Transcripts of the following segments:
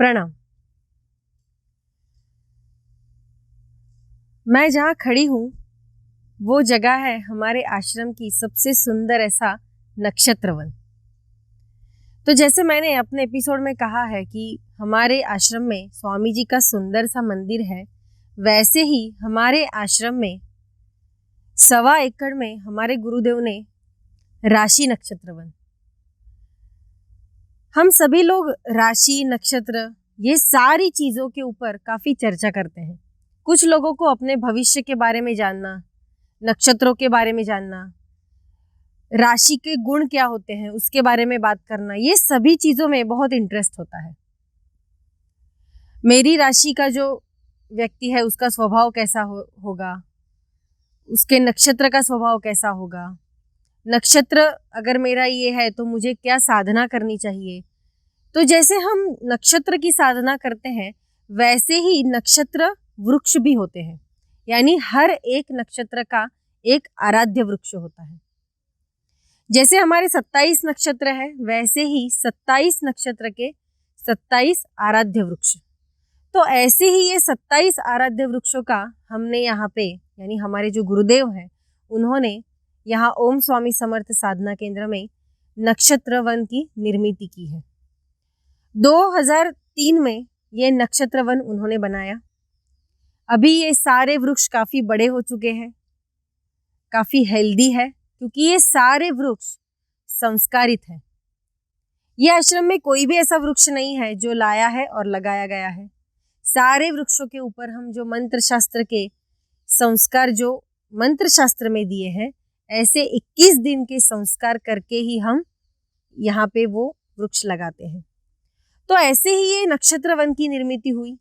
प्रणाम। मैं जहाँ खड़ी हूँ वो जगह है हमारे आश्रम की सबसे सुंदर ऐसा नक्षत्र वन। तो जैसे मैंने अपने एपिसोड में कहा है कि हमारे आश्रम में स्वामी जी का सुंदर सा मंदिर है, वैसे ही हमारे आश्रम में 1.25 एकड़ में हमारे गुरुदेव ने राशि नक्षत्र वन। हम सभी लोग राशि नक्षत्र ये सारी चीज़ों के ऊपर काफ़ी चर्चा करते हैं। कुछ लोगों को अपने भविष्य के बारे में जानना, नक्षत्रों के बारे में जानना, राशि के गुण क्या होते हैं उसके बारे में बात करना, ये सभी चीज़ों में बहुत इंटरेस्ट होता है। मेरी राशि का जो व्यक्ति है उसका स्वभाव कैसा होगा, उसके नक्षत्र का स्वभाव कैसा होगा, नक्षत्र अगर मेरा ये है तो मुझे क्या साधना करनी चाहिए। तो जैसे हम नक्षत्र की साधना करते हैं वैसे ही नक्षत्र वृक्ष भी होते हैं, यानी हर एक नक्षत्र का एक आराध्य वृक्ष होता है। जैसे हमारे 27 नक्षत्र है वैसे ही 27 नक्षत्र के 27 आराध्य वृक्ष। तो ऐसे ही ये 27 आराध्य वृक्षों का हमने यहाँ पे यानी हमारे जो गुरुदेव हैं उन्होंने यहाँ ओम स्वामी समर्थ साधना केंद्र में नक्षत्र वन की निर्मित की है। 2003 में ये नक्षत्र वन उन्होंने बनाया। अभी ये सारे वृक्ष काफ़ी बड़े हो चुके हैं, काफ़ी हेल्दी है, क्योंकि ये सारे वृक्ष संस्कारित हैं। ये आश्रम में कोई भी ऐसा वृक्ष नहीं है जो लाया है और लगाया गया है। सारे वृक्षों के ऊपर हम जो मंत्र शास्त्र के संस्कार जो मंत्र शास्त्र में दिए हैं, ऐसे 21 दिन के संस्कार करके ही हम यहाँ पे वो वृक्ष लगाते हैं। तो ऐसे ही ये नक्षत्र वन की निर्मित हुई।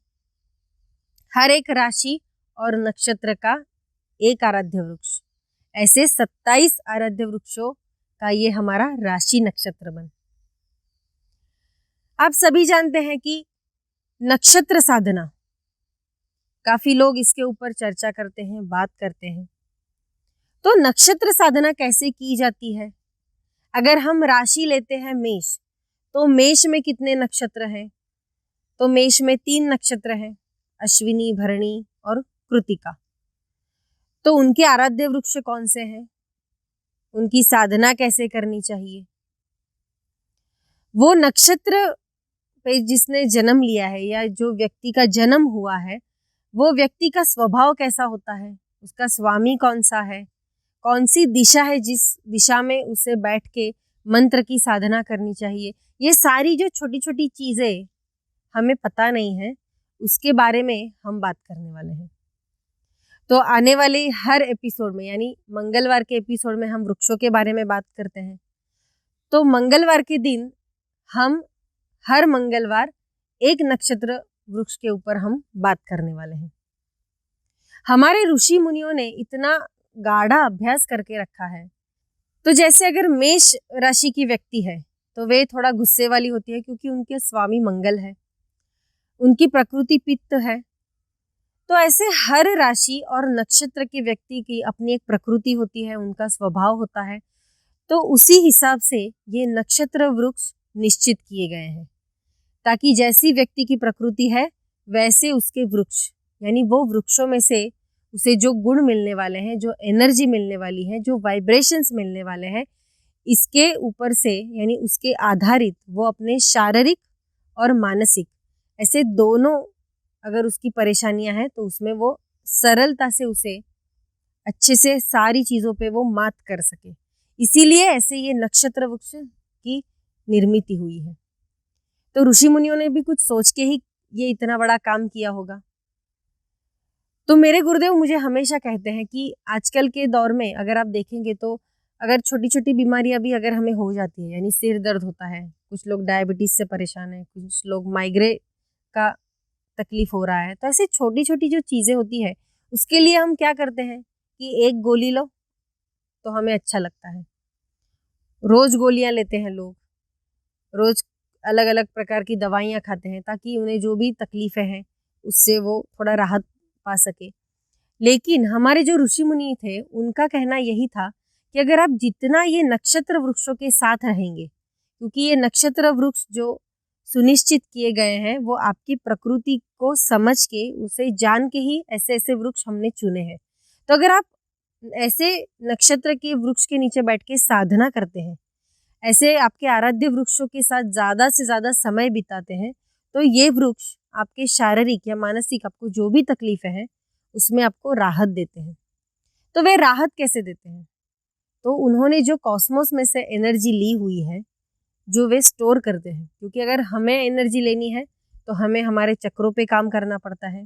हर एक राशि और नक्षत्र का एक आराध्य वृक्ष, ऐसे 27 आराध्य वृक्षों का ये हमारा राशि नक्षत्र वन। आप सभी जानते हैं कि नक्षत्र साधना, काफी लोग इसके ऊपर चर्चा करते हैं, बात करते हैं। तो नक्षत्र साधना कैसे की जाती है? अगर हम राशि लेते हैं मेष, तो मेष में कितने नक्षत्र हैं? तो मेष में 3 नक्षत्र हैं, अश्विनी, भरणी और कृतिका। तो उनके आराध्य वृक्ष कौन से हैं? उनकी साधना कैसे करनी चाहिए? वो नक्षत्र पे जिसने जन्म लिया है या जो व्यक्ति का जन्म हुआ है, वो व्यक्ति का स्वभाव कैसा होता है, उसका स्वामी कौन सा है, कौन सी दिशा है जिस दिशा में उसे बैठ के मंत्र की साधना करनी चाहिए, ये सारी जो छोटी छोटी चीज़ें हमें पता नहीं है उसके बारे में हम बात करने वाले हैं। तो आने वाले हर एपिसोड में यानी मंगलवार के एपिसोड में हम वृक्षों के बारे में बात करते हैं। तो मंगलवार के दिन हम हर मंगलवार एक नक्षत्र वृक्ष के ऊपर हम बात करने वाले हैं। हमारे ऋषि मुनियों ने इतना गाढ़ा अभ्यास करके रखा है। तो जैसे अगर मेष राशि की व्यक्ति है तो वे थोड़ा गुस्से वाली होती है, क्योंकि उनके स्वामी मंगल है, उनकी प्रकृति पित्त है। तो ऐसे हर राशि और नक्षत्र के व्यक्ति की अपनी एक प्रकृति होती है, उनका स्वभाव होता है। तो उसी हिसाब से ये नक्षत्र वृक्ष निश्चित किए गए हैं, ताकि जैसी व्यक्ति की प्रकृति है वैसे उसके वृक्ष यानी वो वृक्षों में से उसे जो गुण मिलने वाले हैं, जो एनर्जी मिलने वाली है, जो वाइब्रेशंस मिलने वाले हैं, इसके ऊपर से यानी उसके आधारित वो अपने शारीरिक और मानसिक ऐसे दोनों अगर उसकी परेशानियां हैं तो उसमें वो सरलता से उसे अच्छे से सारी चीज़ों पे वो मात कर सके। इसीलिए ऐसे ये नक्षत्र वृक्ष की निर्मित हुई है। तो ऋषि मुनियों ने भी कुछ सोच के ही ये इतना बड़ा काम किया होगा। तो मेरे गुरुदेव मुझे हमेशा कहते हैं कि आजकल के दौर में अगर आप देखेंगे तो अगर छोटी छोटी बीमारियां भी अगर हमें हो जाती है, यानी सिर दर्द होता है, कुछ लोग डायबिटीज से परेशान है, कुछ लोग माइग्रेन का तकलीफ हो रहा है, तो ऐसी छोटी छोटी जो चीज़ें होती है उसके लिए हम क्या करते हैं कि एक गोली लो तो हमें अच्छा लगता है। रोज़ गोलियां लेते हैं लोग, रोज़ अलग अलग प्रकार की दवाइयाँ खाते हैं ताकि उन्हें जो भी तकलीफ़ें हैं उससे वो थोड़ा राहत पा सके। लेकिन हमारे जो ऋषि मुनि थे उनका कहना यही था कि अगर आप जितना ये नक्षत्र वृक्षों के साथ रहेंगे, क्योंकि ये नक्षत्र वृक्ष जो सुनिश्चित किए गए हैं वो आपकी प्रकृति को समझ के, उसे जान के ही ऐसे ऐसे वृक्ष हमने चुने हैं। तो अगर आप ऐसे नक्षत्र के वृक्ष के नीचे बैठ के साधना करते हैं, ऐसे आपके आराध्य वृक्षों के साथ ज़्यादा से ज़्यादा समय बिताते हैं, तो ये वृक्ष आपके शारीरिक या मानसिक आपको जो भी तकलीफें हैं उसमें आपको राहत देते हैं। तो वे राहत कैसे देते हैं? तो उन्होंने जो कॉस्मोस में से एनर्जी ली हुई है, जो वे स्टोर करते हैं, क्योंकि अगर हमें एनर्जी लेनी है तो हमें हमारे चक्रों पे काम करना पड़ता है।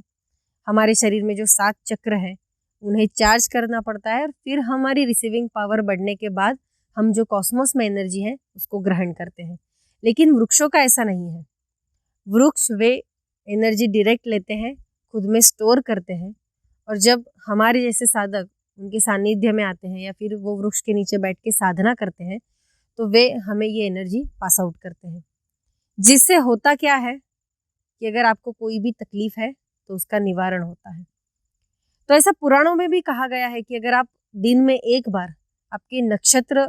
हमारे शरीर में जो 7 चक्र हैं उन्हें चार्ज करना पड़ता है, और फिर हमारी रिसीविंग पावर बढ़ने के बाद हम जो कॉस्मोस में एनर्जी है उसको ग्रहण करते हैं। लेकिन वृक्षों का ऐसा नहीं है। वृक्ष वे एनर्जी डायरेक्ट लेते हैं, खुद में स्टोर करते हैं, और जब हमारे जैसे साधक उनके सानिध्य में आते हैं या फिर वो वृक्ष के नीचे बैठ के साधना करते हैं, तो वे हमें ये एनर्जी पास आउट करते हैं। जिससे होता क्या है कि अगर आपको कोई भी तकलीफ है तो उसका निवारण होता है। तो ऐसा पुराणों में भी कहा गया है कि अगर आप दिन में एक बार आपके नक्षत्र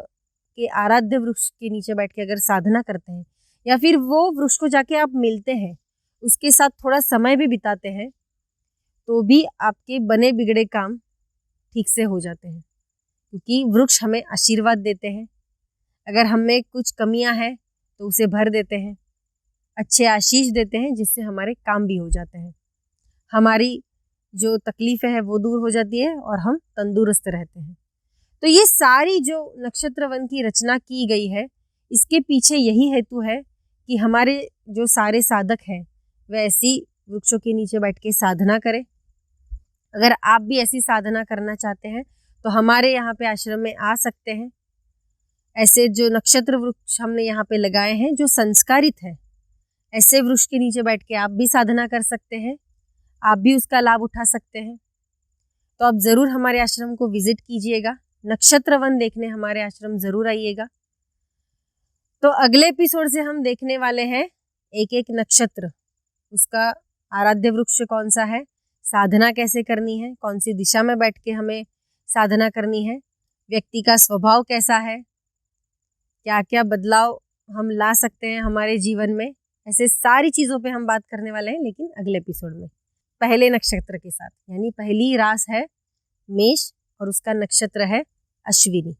के आराध्य वृक्ष के नीचे बैठ के अगर साधना करते हैं, या फिर वो वृक्ष को जाके आप मिलते हैं, उसके साथ थोड़ा समय भी बिताते हैं, तो भी आपके बने बिगड़े काम ठीक से हो जाते हैं। क्योंकि वृक्ष हमें आशीर्वाद देते हैं, अगर हमें कुछ कमियां हैं तो उसे भर देते हैं, अच्छे आशीष देते हैं, जिससे हमारे काम भी हो जाते हैं, हमारी जो तकलीफें हैं वो दूर हो जाती है और हम तंदुरुस्त रहते हैं। तो ये सारी जो नक्षत्र वन की रचना की गई है, इसके पीछे यही हेतु है कि हमारे जो सारे साधक हैं वे ऐसी वृक्षों के नीचे बैठ के साधना करें। अगर आप भी ऐसी साधना करना चाहते हैं तो हमारे यहाँ पे आश्रम में आ सकते हैं। ऐसे जो नक्षत्र वृक्ष हमने यहाँ पे लगाए हैं जो संस्कारित है, ऐसे वृक्ष के नीचे बैठ के आप भी साधना कर सकते हैं, आप भी उसका लाभ उठा सकते हैं। तो आप ज़रूर हमारे आश्रम को विजिट कीजिएगा, नक्षत्र वन देखने हमारे आश्रम ज़रूर आइएगा। तो अगले एपिसोड से हम देखने वाले हैं एक एक नक्षत्र, उसका आराध्य वृक्ष कौन सा है, साधना कैसे करनी है, कौन सी दिशा में बैठ के हमें साधना करनी है, व्यक्ति का स्वभाव कैसा है, क्या क्या बदलाव हम ला सकते हैं हमारे जीवन में, ऐसे सारी चीज़ों पे हम बात करने वाले हैं, लेकिन अगले एपिसोड में पहले नक्षत्र के साथ। यानी पहली रास है मेष और उसका नक्षत्र है अश्विनी।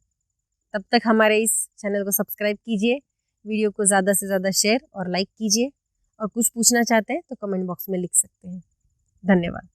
तब तक हमारे इस चैनल को सब्सक्राइब कीजिए, वीडियो को ज़्यादा से ज़्यादा शेयर और लाइक कीजिए, और कुछ पूछना चाहते हैं तो कमेंट बॉक्स में लिख सकते हैं। धन्यवाद।